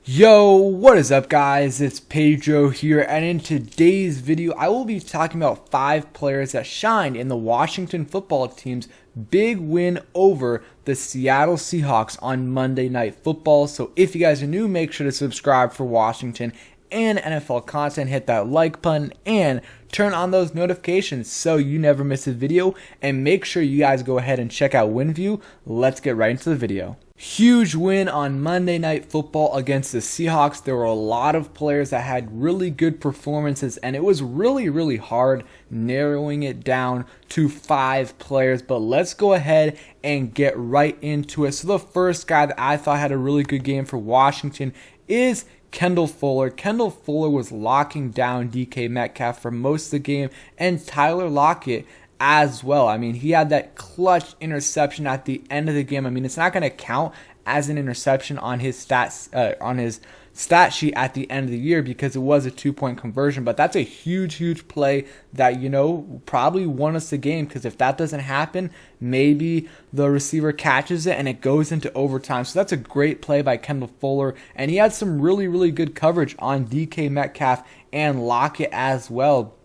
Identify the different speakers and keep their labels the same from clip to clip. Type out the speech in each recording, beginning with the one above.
Speaker 1: Yo, what is up guys? It's Pedro here, and in today's video I will be talking about 5 players that shined in the Washington football team's big win over the Seattle Seahawks on Monday Night Football. So if you guys are new, make sure to subscribe for Washington and NFL content, hit that like button and turn on those notifications so you never miss a video, and make sure you guys go ahead and check out WinView. Let's get right into the video. Huge win on Monday Night Football against the Seahawks. There were a lot of players that had really good performances, and it was really hard narrowing it down to 5 players. But let's go ahead and get right into it. So the first guy that I thought had a really good game for Washington is Kendall Fuller. Kendall Fuller was locking down DK Metcalf for most of the game, and Tyler Lockett as well. I mean, he had that clutch interception at the end of the game. I mean, it's not going to count as an interception on his stat sheet at the end of the year because it was a 2-point conversion, but that's a huge play that, probably won us the game, because if that doesn't happen, maybe the receiver catches it and it goes into overtime. So that's a great play by Kendall Fuller, and he had some really good coverage on DK Metcalf and Lockett as well.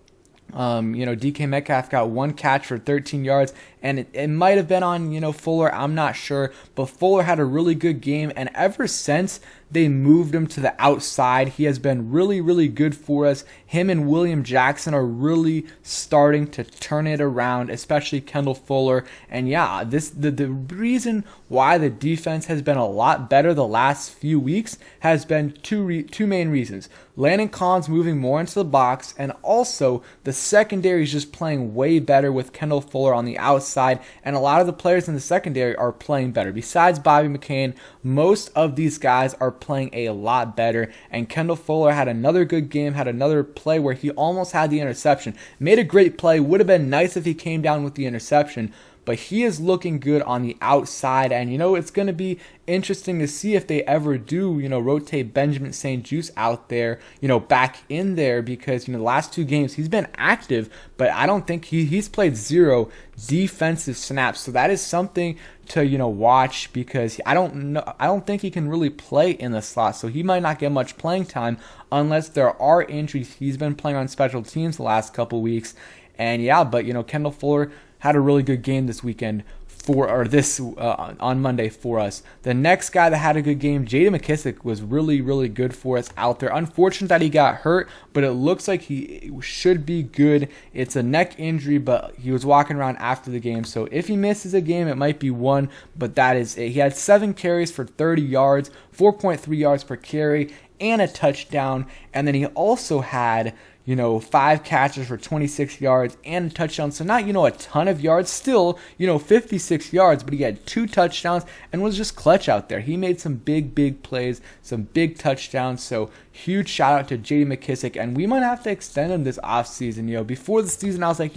Speaker 1: DK Metcalf got 1 catch for 13 yards, and it might have been on, Fuller. I'm not sure, but Fuller had a really good game, and ever since they moved him to the outside, he has been really good for us. Him and William Jackson are really starting to turn it around, especially Kendall Fuller. And yeah, the reason why the defense has been a lot better the last few weeks has been two main reasons. Landon Collins moving more into the box, and also the secondary is just playing way better with Kendall Fuller on the outside, and a lot of the players in the secondary are playing better. Besides Bobby McCain, most of these guys are playing a lot better, and Kendall Fuller had another good game, had another play where he almost had the interception. Made a great play. Would have been nice if he came down with the interception, but he is looking good on the outside, and it's going to be interesting to see if they ever do, rotate Benjamin St-Juste out there, back in there, because, the last 2 games he's been active, but I don't think he's played 0 defensive snaps. So that is something to, watch, because I don't think he can really play in the slot, so he might not get much playing time unless there are injuries. He's been playing on special teams the last couple weeks, and yeah, but Kendall Fuller had a really good game this weekend on Monday for us. The next guy that had a good game, Mckissick, was really good for us out there. Unfortunate that he got hurt, but it looks like he should be good. It's a neck injury, but he was walking around after the game, so if he misses a game, it might be 1, but that is it. He had 7 carries for 30 yards, 4.3 yards per carry, and a touchdown, and then he also had 5 catches for 26 yards and a touchdown. So not, a ton of yards, still, 56 yards, but he had 2 touchdowns and was just clutch out there. He made some big plays, some big touchdowns. So huge shout out to Mckissick, and we might have to extend him this offseason. Before the season, I was like,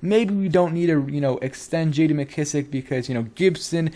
Speaker 1: maybe we don't need to, extend McKissick because, Gibson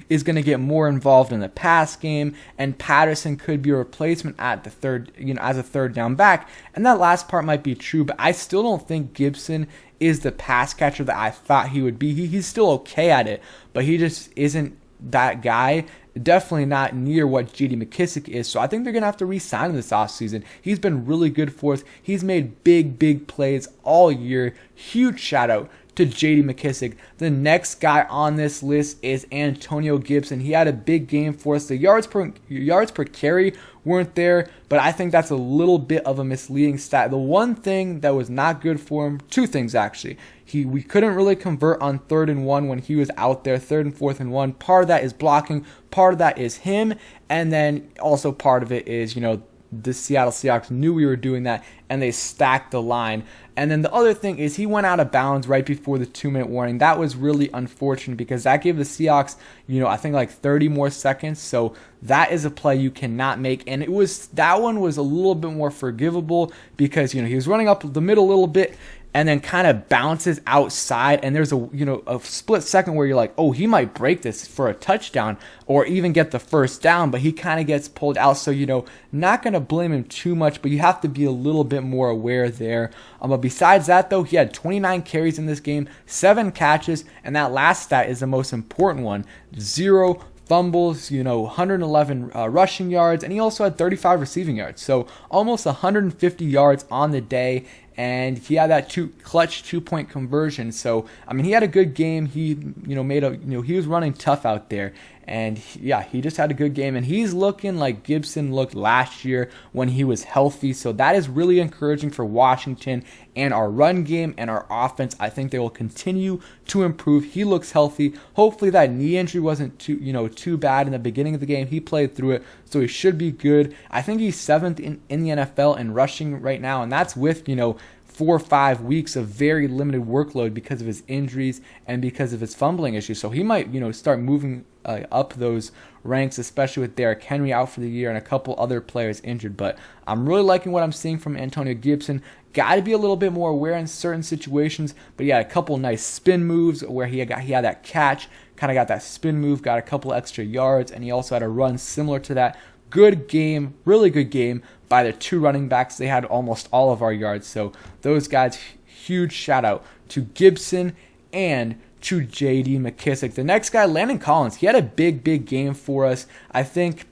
Speaker 1: is going to get more involved in the pass game, and Patterson could be a replacement at the third, as a third down back. And that last part might be true, but I still don't think Gibson is the pass catcher that I thought he would be. He's still okay at it, but he just isn't that guy. Definitely not near what Mckissick is. So I think they're going to have to re-sign him this offseason. He's been really good for us. He's made big plays all year. Huge shout out to Mckissick. The next guy on this list is Antonio Gibson. He had a big game for us. The yards per carry weren't there, but I think that's a little bit of a misleading stat. The one thing that was not good for him, 2 things actually. We couldn't really convert on 3rd and 1 when he was out there, 3rd and 4th and 1. Part of that is blocking, part of that is him, and then also part of it is, the Seattle Seahawks knew we were doing that, and they stacked the line. And then the other thing is he went out of bounds right before the 2-minute warning. That was really unfortunate because that gave the Seahawks, I think like 30 more seconds. So that is a play you cannot make. And that one was a little bit more forgivable because, he was running up the middle a little bit and then kind of bounces outside, and there's a split second where you're like, oh, he might break this for a touchdown or even get the first down, but he kind of gets pulled out. So, not going to blame him too much, but you have to be a little bit more aware there. But besides that, though, he had 29 carries in this game, 7 catches, and that last stat is the most important one, 0 fumbles, 111 rushing yards, and he also had 35 receiving yards. So almost 150 yards on the day, and he had that clutch 2-point conversion. So I mean, he had a good game. He he was running tough out there, and he just had a good game, and he's looking like Gibson looked last year when he was healthy. So that is really encouraging for Washington and our run game and our offense. I think they will continue to improve. He looks healthy. Hopefully that knee injury wasn't too bad in the beginning of the game. He played through it, so he should be good. I think he's 7th in the NFL in rushing right now, and that's with 4 or 5 weeks of very limited workload because of his injuries and because of his fumbling issues. So he might, start moving up those ranks, especially with Derrick Henry out for the year and a couple other players injured. But I'm really liking what I'm seeing from Antonio Gibson. Got to be a little bit more aware in certain situations, but he had a couple nice spin moves where he had that catch, kind of got that spin move, got a couple extra yards, and he also had a run similar to that. Good game, really good game by the 2 running backs. They had almost all of our yards. So those guys, huge shout out to Gibson and to J.D. Mckissick. The next guy, Landon Collins, he had a big game for us. I think,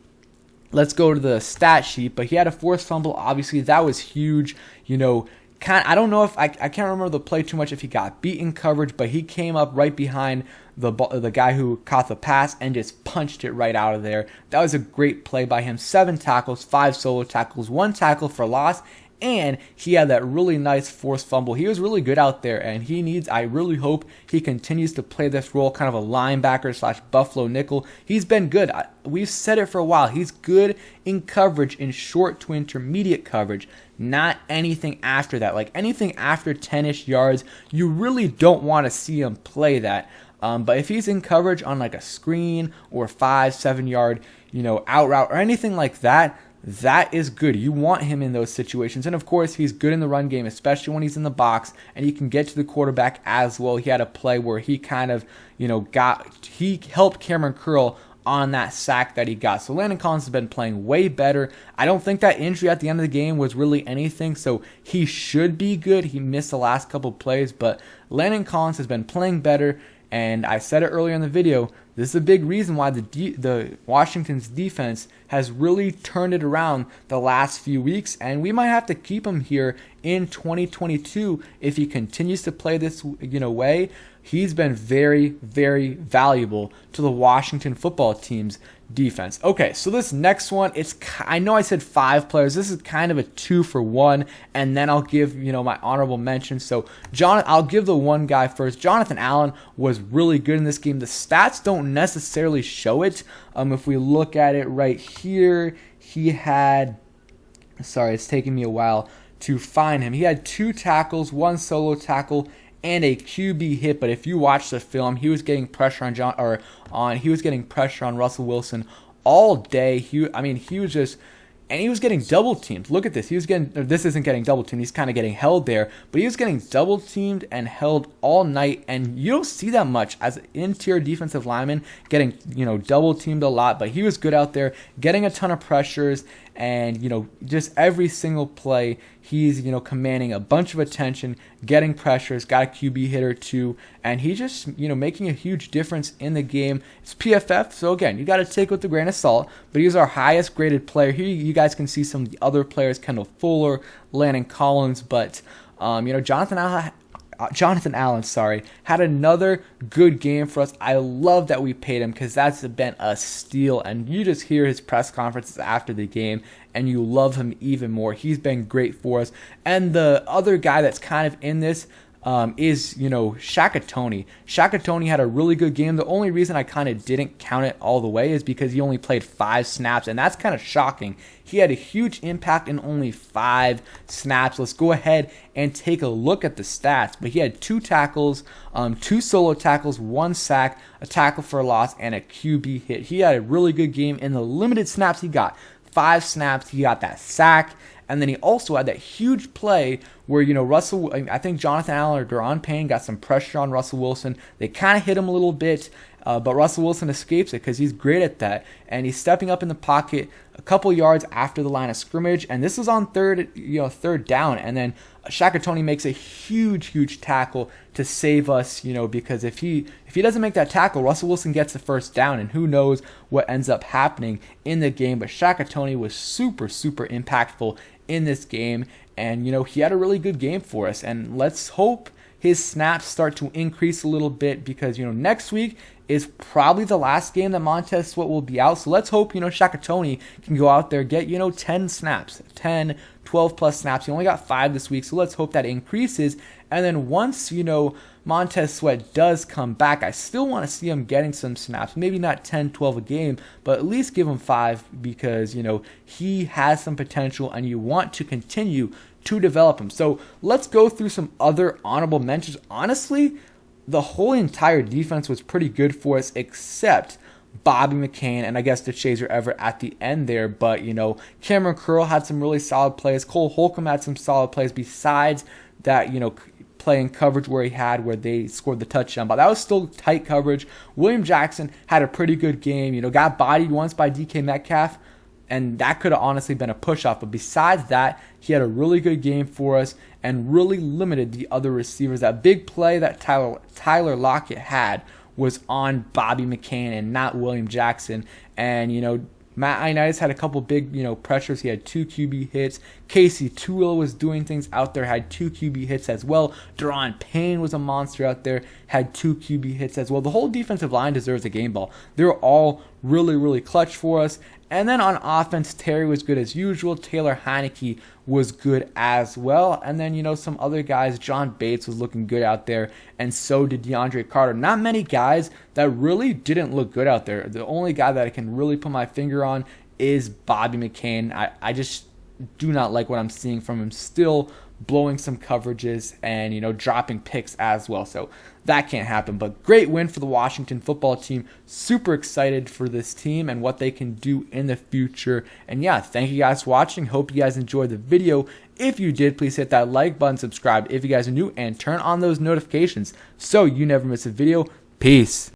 Speaker 1: let's go to the stat sheet, but he had a forced fumble. Obviously, that was huge. I don't know if I can't remember the play too much if he got beat in coverage, but he came up right behind the guy who caught the pass and just punched it right out of there. That was a great play by him. 7 tackles, 5 solo tackles, 1 tackle for loss, and he had that really nice forced fumble. He was really good out there, and I really hope he continues to play this role, kind of a linebacker / Buffalo nickel. He's been good. We've said it for a while. He's good in coverage, in short to intermediate coverage, not anything after that. Like anything after 10-ish yards, you really don't want to see him play that. But if he's in coverage on like a screen or 5-7 yard, out route or anything like that, that is good. You want him in those situations. And of course, he's good in the run game, especially when he's in the box and he can get to the quarterback as well. He had a play where he kind of, he helped Cameron Curl on that sack that he got. So Landon Collins has been playing way better. I don't think that injury at the end of the game was really anything, so he should be good. He missed the last couple plays, but Landon Collins has been playing better, and I said it earlier in the video, this is a big reason why the Washington's defense has really turned it around the last few weeks, and we might have to keep him here in 2022 if he continues to play this way. He's been very, very valuable to the Washington football team's defense. Okay, so this next one, I know I said 5 players. This is kind of a 2 for 1, and then I'll give my honorable mention. So I'll give the one guy first. Jonathan Allen was really good in this game. The stats don't necessarily show it. If we look at it right here, he had. Sorry, it's taking me a while to find him. He had 2 tackles, 1 solo tackle, and a QB hit. But if you watch the film, he was getting pressure he was getting pressure on Russell Wilson all day. He was just, and he was getting double teamed. Look at this. This isn't getting double teamed. He's kind of getting held there, but he was getting double teamed and held all night. And you don't see that much as an interior defensive lineman getting, double teamed a lot, but he was good out there, getting a ton of pressures. And, just every single play, he's, commanding a bunch of attention, getting pressures, got a QB hit or 2, and he just, making a huge difference in the game. It's PFF, so again, you got to take it with a grain of salt, but he's our highest graded player. Here you guys can see some of the other players, Kendall Fuller, Landon Collins, but, Jonathan Allen, had another good game for us. I love that we paid him because that's been a steal, and you just hear his press conferences after the game and you love him even more. He's been great for us. And the other guy that's kind of in this is, Shakatoni. Shakatoni had a really good game. The only reason I kind of didn't count it all the way is because he only played 5 snaps, and that's kind of shocking. He had a huge impact in only 5 snaps. Let's go ahead and take a look at the stats. But he had 2 tackles, 2 solo tackles, 1 sack, a tackle for a loss, and a QB hit. He had a really good game in the limited snaps he got. 5 snaps, he got that sack. And then he also had that huge play where, I think Jonathan Allen or Deron Payne got some pressure on Russell Wilson. They kind of hit him a little bit. But Russell Wilson escapes it because he's great at that, and he's stepping up in the pocket a couple yards after the line of scrimmage, and this was on third down, and then Shakatoni makes a huge tackle to save us, because if he doesn't make that tackle, Russell Wilson gets the first down, and who knows what ends up happening in the game. But Shakatoni was super impactful in this game, and he had a really good game for us, and let's hope his snaps start to increase a little bit, because next week is probably the last game that Montez Sweat will be out. So let's hope Shakatoni can go out there, get 10 snaps, 10, 12 plus snaps. He only got 5 this week, so let's hope that increases. And then once Montez Sweat does come back, I still want to see him getting some snaps, maybe not 10, 12 a game, but at least give him 5, because he has some potential and you want to continue to develop him. So let's go through some other honorable mentions. Honestly, the whole entire defense was pretty good for us, except Bobby McCain and I guess DeChazer Everett at the end there. But Cameron Curl had some really solid plays. Cole Holcomb had some solid plays besides that playing coverage where they scored the touchdown, but that was still tight coverage. William Jackson had a pretty good game. Got bodied once by DK Metcalf, and that could have honestly been a push-off. But besides that, he had a really good game for us and really limited the other receivers. That big play that Tyler Lockett had was on Bobby McCain and not William Jackson. And, Matt Ioannidis had a couple big, pressures. He had 2 QB hits. Casey Toohill was doing things out there, had 2 QB hits as well. Daron Payne was a monster out there, had 2 QB hits as well. The whole defensive line deserves a game ball. They were all really clutch for us. And then on offense, Terry was good as usual. Taylor Heineke was good as well. And then, some other guys, John Bates was looking good out there, and so did DeAndre Carter. Not many guys that really didn't look good out there. The only guy that I can really put my finger on is Bobby McCain. I just do not like what I'm seeing from him. Still blowing some coverages and, dropping picks as well. So that can't happen. But great win for the Washington football team. Super excited for this team and what they can do in the future. And yeah, thank you guys for watching. Hope you guys enjoyed the video. If you did, please hit that like button, subscribe if you guys are new, and turn on those notifications so you never miss a video. Peace.